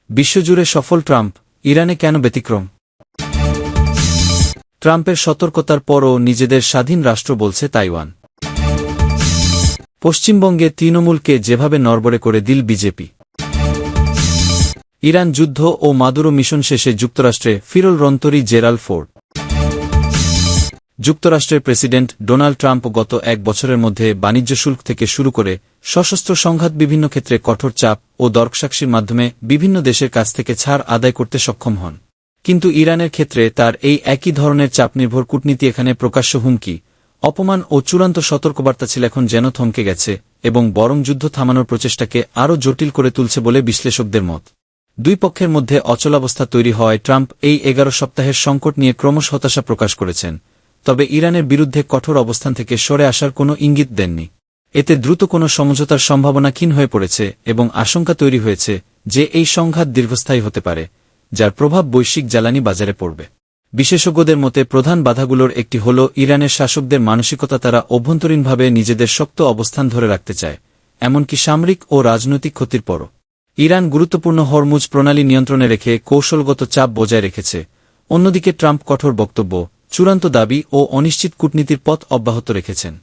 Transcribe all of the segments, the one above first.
বিশ্বজুড়ে সফল ট্রাম্প, ইরানে কেন ব্যতিক্রম? ট্রাম্পের সতর্কতার পরও নিজেদের স্বাধীন রাষ্ট্র বলছে তাইওয়ান। পশ্চিমবঙ্গে তৃণমূলকে যেভাবে নড়বড়ে করে দিল বিজেপি। ইরান যুদ্ধ ও মাদুরো মিশন শেষে যুক্তরাষ্ট্রে ফিরল রন্তরি জেরাল্ড ফোর্ড। যুক্তরাষ্ট্রের প্রেসিডেন্ট ডোনাল্ড ট্রাম্প গত এক বছরের মধ্যে বাণিজ্য শুল্ক থেকে শুরু করে সশস্ত্র সংঘাত বিভিন্ন ক্ষেত্রে কঠোর চাপ ও দরকসাক্ষীর মাধ্যমে বিভিন্ন দেশের কাছ থেকে ছাড় আদায় করতে সক্ষম হন। কিন্তু ইরানের ক্ষেত্রে তার এই একই ধরনের চাপনির্ভর কূটনীতি এখানে প্রকাশ্য হুমকি, অপমান ও চূড়ান্ত সতর্কবার্তা ছিল এখন যেন থমকে গেছে এবং বরং যুদ্ধ থামানোর প্রচেষ্টাকে আরও জটিল করে তুলছে বলে বিশ্লেষকদের মত। দুই পক্ষের মধ্যে অচলাবস্থা তৈরি হওয়ায় ট্রাম্প এই 11 সপ্তাহের সংকট নিয়ে ক্রমশ হতাশা প্রকাশ করেছেন, তবে ইরানের বিরুদ্ধে কঠোর অবস্থান থেকে সরে আসার কোনো ইঙ্গিত দেননি। এতে দ্রুত কোনো সমঝোতার সম্ভাবনা ক্ষীণ হয়ে পড়েছে এবং আশঙ্কা তৈরি হয়েছে যে এই সংঘাত দীর্ঘস্থায়ী হতে পারে, যার প্রভাব বৈশ্বিক জ্বালানি বাজারে পড়বে। বিশেষজ্ঞদের মতে প্রধান বাধাগুলোর একটি হল ইরানের শাসকদের মানসিকতা, তারা অভ্যন্তরীণভাবে নিজেদের শক্ত অবস্থান ধরে রাখতে চায়, এমনকি সামরিক ও রাজনৈতিক ক্ষতির পরও। ইরান গুরুত্বপূর্ণ হরমুজ প্রণালী নিয়ন্ত্রণে রেখে কৌশলগত চাপ বজায় রেখেছে। অন্যদিকে ট্রাম্প কঠোর বক্তব্য, চূড়ান্ত দাবি ও অনিশ্চিত কূটনীতির পথ অব্যাহত রেখেছেন।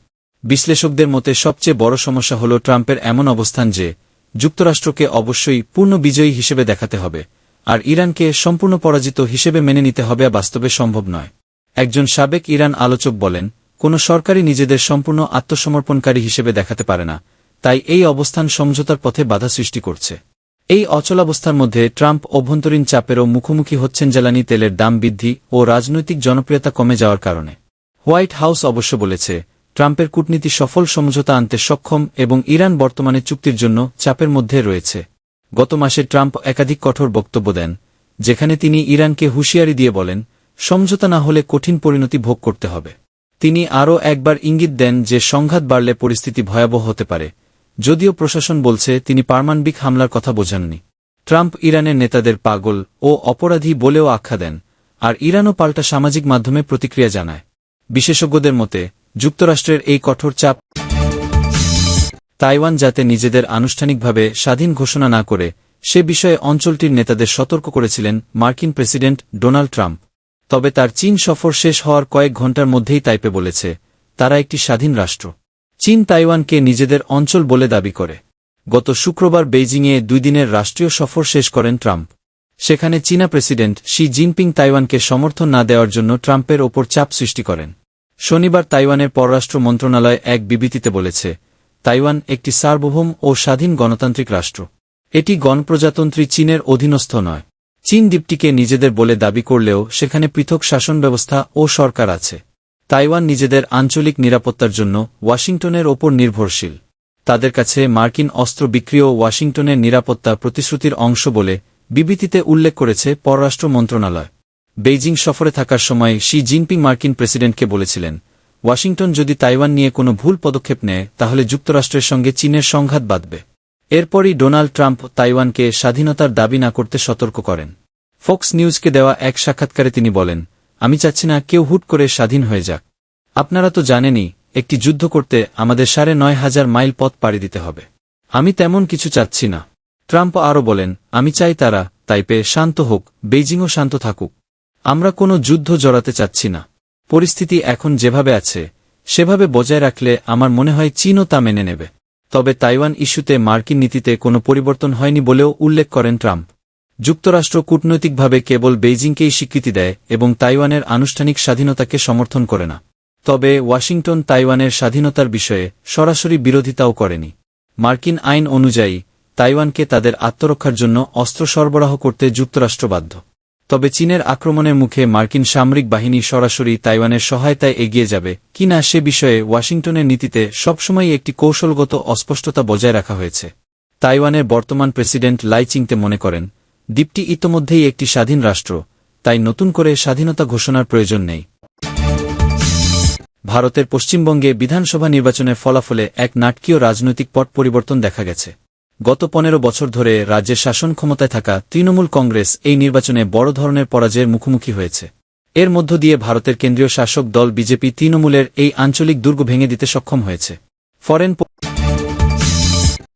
বিশ্লেষকদের মতে সবচেয়ে বড় সমস্যা হল ট্রাম্পের এমন অবস্থান যে যুক্তরাষ্ট্রকে অবশ্যই পূর্ণ বিজয়ী হিসেবে দেখাতে হবে, আর ইরানকে সম্পূর্ণ পরাজিত হিসেবে মেনে নিতে হবে, বাস্তবে সম্ভব নয়। একজন সাবেক ইরান আলোচক বলেন, কোনো সরকারই নিজেদের সম্পূর্ণ আত্মসমর্পণকারী হিসেবে দেখাতে পারে না, তাই এই অবস্থান সমঝোতার পথে বাধা সৃষ্টি করছে। এই অচলাবস্থার মধ্যে ট্রাম্প অভ্যন্তরীণ চাপেরও মুখোমুখি হচ্ছেন জ্বালানি তেলের দাম বৃদ্ধি ও রাজনৈতিক জনপ্রিয়তা কমে যাওয়ার কারণে। হোয়াইট হাউস অবশ্য বলেছে, ট্রাম্পের কূটনীতি সফল সমঝোতা আনতে সক্ষম এবং ইরান বর্তমানে চুক্তির জন্য চাপের মধ্যে রয়েছে। গত মাসে ট্রাম্প একাধিক কঠোর বক্তব্য দেন, যেখানে তিনি ইরানকে হুঁশিয়ারি দিয়ে বলেন, সমঝোতা না হলে কঠিন পরিণতি ভোগ করতে হবে। তিনি আরও একবার ইঙ্গিত দেন যে সংঘাত বাড়লে পরিস্থিতি ভয়াবহ হতে পারে, যদিও প্রশাসন বলছে তিনি পারমাণবিক হামলার কথা বোঝাননি। ট্রাম্প ইরানের নেতাদের পাগল ও অপরাধী বলেও আখ্যা দেন, আর ইরানও পাল্টা সামাজিক মাধ্যমে প্রতিক্রিয়া জানায়। বিশেষজ্ঞদের মতে যুক্তরাষ্ট্রের এই কঠোর চাপ তাইওয়ান যাতে নিজেদের আনুষ্ঠানিকভাবে স্বাধীন ঘোষণা না করে সে বিষয়ে অঞ্চলটির নেতাদের সতর্ক করেছিলেন মার্কিন প্রেসিডেন্ট ডোনাল্ড ট্রাম্প। তবে তার চীন সফর শেষ হওয়ার কয়েক ঘণ্টার মধ্যেই তাইপে বলেছে তারা একটি স্বাধীন রাষ্ট্র। চীন তাইওয়ানকে নিজেদের অঞ্চল বলে দাবি করে। গত শুক্রবার বেইজিংয়ে 2 দিনের রাষ্ট্রীয় সফর শেষ করেন ট্রাম্প। সেখানে চীনা প্রেসিডেন্ট শি জিনপিং তাইওয়ানকে সমর্থন না দেওয়ার জন্য ট্রাম্পের ওপর চাপ সৃষ্টি করেন। শনিবার তাইওয়ানের পররাষ্ট্র মন্ত্রণালয় এক বিবৃতিতে বলেছে, তাইওয়ান একটি সার্বভৌম ও স্বাধীন গণতান্ত্রিক রাষ্ট্র। এটি গণপ্রজাতন্ত্রী চীনের অধীনস্থ নয়। চীন দ্বীপটিকে নিজেদের বলে দাবি করলেও সেখানে পৃথক শাসন ব্যবস্থা ও সরকার আছে। তাইওয়ান নিজেদের আঞ্চলিক নিরাপত্তার জন্য ওয়াশিংটনের ওপর নির্ভরশীল। তাদের কাছে মার্কিন অস্ত্র বিক্রিও ওয়াশিংটনের নিরাপত্তা প্রতিশ্রুতির অংশ বলে বিবৃতিতে উল্লেখ করেছে পররাষ্ট্র মন্ত্রণালয়। বেইজিং সফরে থাকার সময় শি জিনপিং মার্কিন প্রেসিডেন্টকে বলেছিলেন, ওয়াশিংটন যদি তাইওয়ান নিয়ে কোনো ভুল পদক্ষেপ নেয় তাহলে যুক্তরাষ্ট্রের সঙ্গে চীনের সংঘাত বাঁধবে। এরপরই ডোনাল্ড ট্রাম্প তাইওয়ানকে স্বাধীনতার দাবি না করতে সতর্ক করেন। ফক্স নিউজকে দেওয়া এক সাক্ষাৎকারে তিনি বলেন, আমি চাচ্ছি না কেউ হুট করে স্বাধীন হয়ে যাক। আপনারা তো জানেনই, একটি যুদ্ধ করতে আমাদের 9,500 মাইল পথ পাড়ি দিতে হবে। আমি তেমন কিছু চাচ্ছি না। ট্রাম্প আরও বলেন, আমি চাই তারা তাইপে শান্ত হোক, বেইজিংও শান্ত থাকুক। আমরা কোনো যুদ্ধ জড়াতে চাচ্ছি না। পরিস্থিতি এখন যেভাবে আছে সেভাবে বজায় রাখলে আমার মনে হয় চীনও তা মেনে নেবে। তবে তাইওয়ান ইস্যুতে মার্কিন নীতিতে কোনো পরিবর্তন হয়নি বলেও উল্লেখ করেন ট্রাম্প। যুক্তরাষ্ট্র কূটনৈতিকভাবে কেবল বেইজিংকেই স্বীকৃতি দেয় এবং তাইওয়ানের আনুষ্ঠানিক স্বাধীনতাকে সমর্থন করে না। তবে ওয়াশিংটন তাইওয়ানের স্বাধীনতার বিষয়ে সরাসরি বিরোধিতাও করেনি। মার্কিন আইন অনুযায়ী তাইওয়ানকে তাদের আত্মরক্ষার জন্য অস্ত্র সরবরাহ করতে যুক্তরাষ্ট্র বাধ্য। তবে চীনের আক্রমণের মুখে মার্কিন সামরিক বাহিনী সরাসরি তাইওয়ানের সহায়তায় এগিয়ে যাবে কিনা সে বিষয়ে ওয়াশিংটনের নীতিতে সবসময়ই একটি কৌশলগত অস্পষ্টতা বজায় রাখা হয়েছে। তাইওয়ানের বর্তমান প্রেসিডেন্ট লাই চিংতে মনে করেন, দ্বীপটি ইতোমধ্যেই একটি স্বাধীন রাষ্ট্র, তাই নতুন করে স্বাধীনতা ঘোষণার প্রয়োজন নেই। ভারতের পশ্চিমবঙ্গে বিধানসভা নির্বাচনের ফলাফলে এক নাটকীয় রাজনৈতিক পট পরিবর্তন দেখা গেছে। গত 15 বছর ধরে রাজ্যের শাসন ক্ষমতায় থাকা তৃণমূল কংগ্রেস এই নির্বাচনে বড় ধরনের পরাজয়ের মুখোমুখি হয়েছে। এর মধ্য দিয়ে ভারতের কেন্দ্রীয় শাসক দল বিজেপি তৃণমূলের এই আঞ্চলিক দুর্গ ভেঙে দিতে সক্ষম হয়েছে।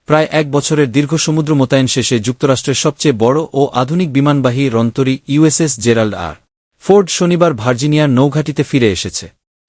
প্রায় 1 বছরের দীর্ঘ সমুদ্র মোতায়েন শেষে যুক্তরাষ্ট্রের সবচেয়ে বড় ও আধুনিক বিমানবাহী রণতরী ইউএসএস জেরাল্ড আর ফোর্ড শনিবার ভার্জিনিয়ার নৌঘাঁটিতে ফিরে এসেছে।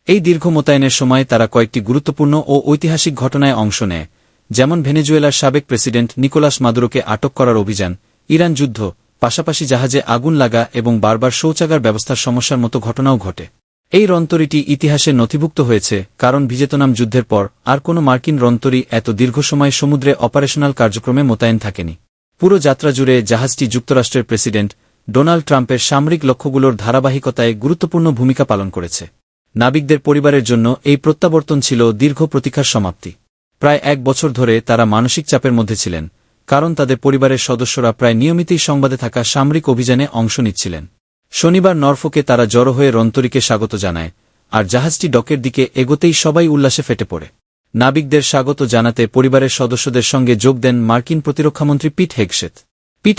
এই দীর্ঘ মোতায়েনের সময় তারা কয়েকটি গুরুত্বপূর্ণ ও ঐতিহাসিক ঘটনায় অংশ নেয়, যেমন ভেনেজুয়েলার সাবেক প্রেসিডেন্ট নিকোলাস মাদুরোকে আটক করার অভিযান, ইরান যুদ্ধ, পাশাপাশি জাহাজে আগুন লাগা এবং বারবার শৌচাগার ব্যবস্থার সমস্যার মতো ঘটনাও ঘটে। এই রণতরীটি ইতিহাসে নথিভুক্ত হয়েছে কারণ ভিয়েতনাম যুদ্ধের পর আর কোনো মার্কিন রণতরী এত দীর্ঘ সময় সমুদ্রে অপারেশনাল কার্যক্রমে মোতায়েন থাকেনি। পুরো যাত্রা জুড়ে জাহাজটি যুক্তরাষ্ট্রের প্রেসিডেন্ট ডোনাল্ড ট্রাম্পের সামরিক লক্ষ্যগুলোর ধারাবাহিকতায় গুরুত্বপূর্ণ ভূমিকা পালন করেছে। নাবিকদের পরিবারের জন্য এই প্রত্যাবর্তন ছিল দীর্ঘ প্রতীক্ষার সমাপ্তি। প্রায় 1 বছর ধরে তারা মানসিক চাপের মধ্যে ছিলেন, কারণ তাদের পরিবারের সদস্যরা প্রায় নিয়মিতই সংবাদে থাকা সামরিক অভিযানে অংশ নিচ্ছিলেন। শনিবার নরফোকে তারা জড়ো হয়ে রণতরীকে স্বাগত জানায়, আর জাহাজটি ডকের দিকে এগোতেই সবাই উল্লাসে ফেটে পড়ে। নাবিকদের স্বাগত জানাতে পরিবারের সদস্যদের সঙ্গে যোগ দেন মার্কিন প্রতিরক্ষামন্ত্রী পিট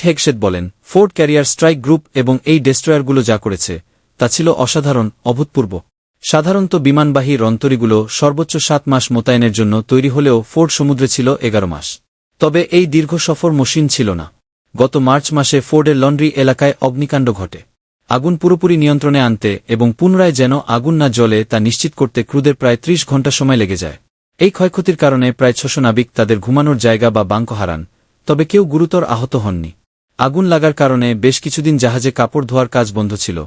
হেগসেথ বলেন, ফোর্ড ক্যারিয়ার স্ট্রাইক গ্রুপ এবং এই ডেস্ট্রয়ারগুলো যা করেছে তা ছিল অসাধারণ, অভূতপূর্ব। সাধারণত বিমানবাহী রণতরীগুলো সর্বোচ্চ 7 মাস মোতায়েনের জন্য তৈরি হলেও ফোর্ড সমুদ্রে ছিল 11 মাস। তবে এই দীর্ঘ সফর মসৃণ ছিল না। গত মার্চ মাসে ফোর্ডের লন্ড্রি এলাকায় অগ্নিকাণ্ড ঘটে। আগুন পুরোপুরি নিয়ন্ত্রণে আনতে এবং পুনরায় যেন আগুন না জ্বলে তা নিশ্চিত করতে ক্রুদের প্রায় 30 ঘণ্টা সময় লেগে যায়। এই ক্ষয়ক্ষতির কারণে প্রায় 600 নাবিক তাদের ঘুমানোর জায়গা বা বাঙ্ক হারান, তবে কেউ গুরুতর আহত হননি। আগুন লাগার কারণে বেশ কিছুদিন জাহাজে কাপড় ধোয়ার কাজ বন্ধ ছিল,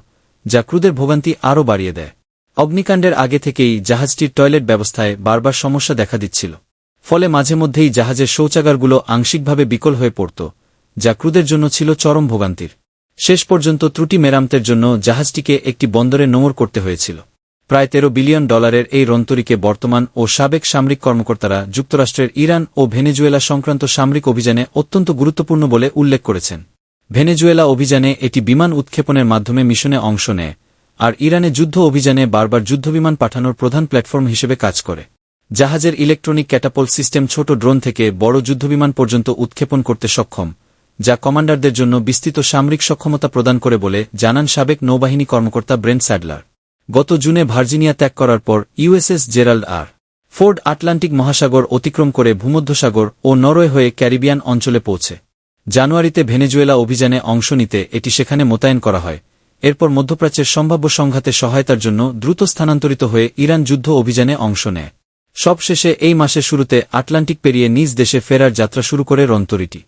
যা ক্রুদের ভোগান্তি আরও বাড়িয়ে দেয়। অগ্নিকাণ্ডের আগে থেকেই জাহাজটির টয়লেট ব্যবস্থায় বারবার সমস্যা দেখা দিচ্ছিল, ফলে মাঝে মধ্যেই জাহাজের শৌচাগারগুলো আংশিকভাবে বিকল হয়ে পড়ত, যা ক্রুদের জন্য ছিল চরম ভোগান্তির। শেষ পর্যন্ত ত্রুটি মেরামতের জন্য জাহাজটিকে একটি বন্দরে নোঙর করতে হয়েছিল। প্রায় $13 বিলিয়ন এই রণতরীকে বর্তমান ও সাবেক সামরিক কর্মকর্তারা যুক্তরাষ্ট্রের ইরান ও ভেনেজুয়েলা সংক্রান্ত সামরিক অভিযানে অত্যন্ত গুরুত্বপূর্ণ বলে উল্লেখ করেছেন। ভেনেজুয়েলা অভিযানে এটি বিমান উৎক্ষেপণের মাধ্যমে মিশনে অংশ নেয়, আর ইরানে যুদ্ধ অভিযানে বারবার যুদ্ধবিমান পাঠানোর প্রধান প্ল্যাটফর্ম হিসেবে কাজ করে। জাহাজের ইলেকট্রনিক ক্যাটাপল্ট সিস্টেম ছোট ড্রোন থেকে বড় যুদ্ধবিমান পর্যন্ত উৎক্ষেপণ করতে সক্ষম, যা কমান্ডারদের জন্য বিস্তৃত সামরিক সক্ষমতা প্রদান করে বলে জানান সাবেক নৌবাহিনী কর্মকর্তা ব্রেন্ট স্যাডলার। গত জুনে ভার্জিনিয়া ত্যাগ করার পর USS Gerald R Ford Atlantic মহাসাগর অতিক্রম করে ভূমধ্যসাগর ও নরওয়ে হয়ে ক্যারিবিয়ান অঞ্চলে পৌঁছে। জানুয়ারিতে ভেনেজুয়েলা অভিযানে অংশ নিতে এটি সেখানে মোতায়েন করা হয়। এরপর মধ্যপ্রাচ্যের সম্ভাব্য সংঘাতে সহায়তার জন্য দ্রুত স্থানান্তরিত হয়ে ইরান যুদ্ধ অভিযানে অংশ নেয়। সবশেষে এই মাসের শুরুতে আটলান্টিক পেরিয়ে নিজ দেশে ফেরার যাত্রা শুরু করে রণতরীটি।